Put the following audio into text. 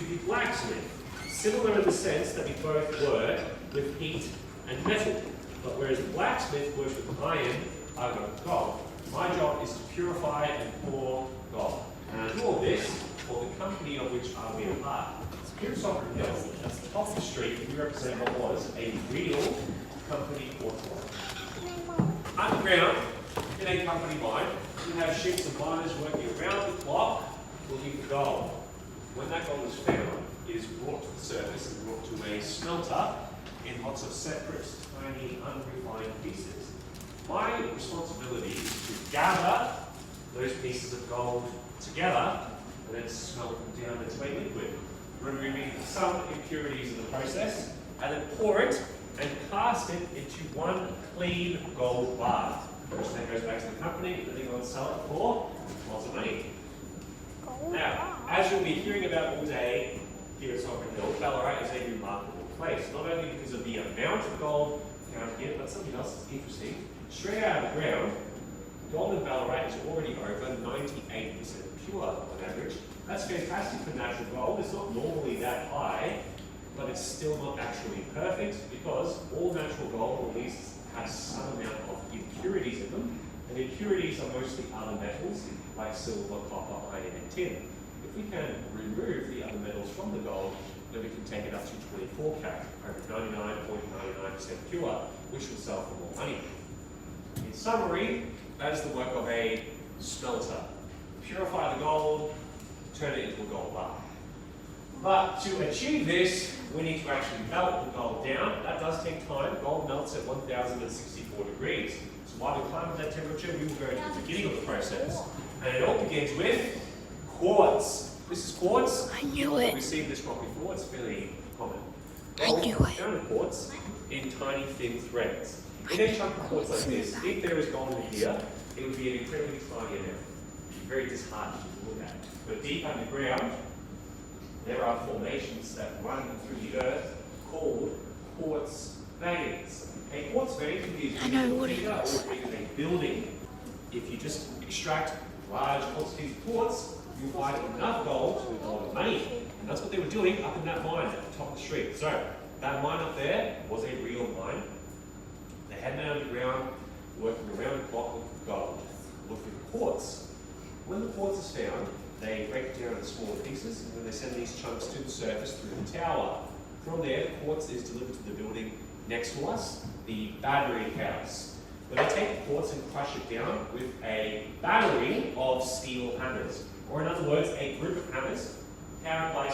be blacksmith. Similar in the sense that we both work with heat and metal. But whereas blacksmith works with iron, I work with gold. My job is to purify and pour gold. And I do all this for the company of which I will be a part. Here at Sovereign Hill, at the top of the street, we represent what was a real company portal. Underground, in a company mine, you have ships of miners working around the clock looking for gold. When that gold is found, it is brought to the surface and brought to a smelter in lots of separate, tiny, unrefined pieces. My responsibility is to gather those pieces of gold together and then smelt them down into a liquid, removing some impurities in the process, and then pour it and cast it into one clean gold bar, which then goes back to the company and they're going to sell it for lots of money. Now, as you'll be hearing about all day here at Sovereign Hill, Ballarat is a remarkable place, not only because of the amount of gold found here, but something else that's interesting. Straight out of the ground, gold in Ballarat is already over 98% pure on average. That's fantastic for natural gold. It's not normally that high, but it's still not actually perfect because all natural gold at least has some amount of impurities in them, and impurities are mostly other metals like silver, copper, iron, and tin. If we can remove the other metals from the gold, then we can take it up to 24 karat, over 99.99% pure, which will sell for more money. In summary, that is the work of a smelter. Purify the gold, turn it into a gold bar. But to achieve this, we need to actually melt the gold down. That does take time. Gold melts at 1064 degrees. So while we climb that temperature, we will go to the beginning of the process. And it all begins with quartz. This is quartz. I knew it. We've seen this rock before. It's fairly common. I knew it. Found in quartz in tiny thin threads. In a chunk of quartz like this, if there is gold in here, it would be an incredibly tiny amount. It would be very disheartening to look at. But deep underground, there are formations that run through the earth called quartz veins. A quartz vein can be as big as a building. If you just extract large quantities of quartz, you'll find enough gold to hold of money. And that's what they were doing up in that mine at the top of the street. So, that mine up there was a real mine. They had men underground working around the clock looking for gold, looking for quartz. When the quartz is found, they break it down into smaller pieces and then they send these chunks to the surface through the tower. From there, the quartz is delivered to the building next to us, the battery house. Where they take the quartz and crush it down with a battery of steel hammers, or in other words, a group of hammers powered by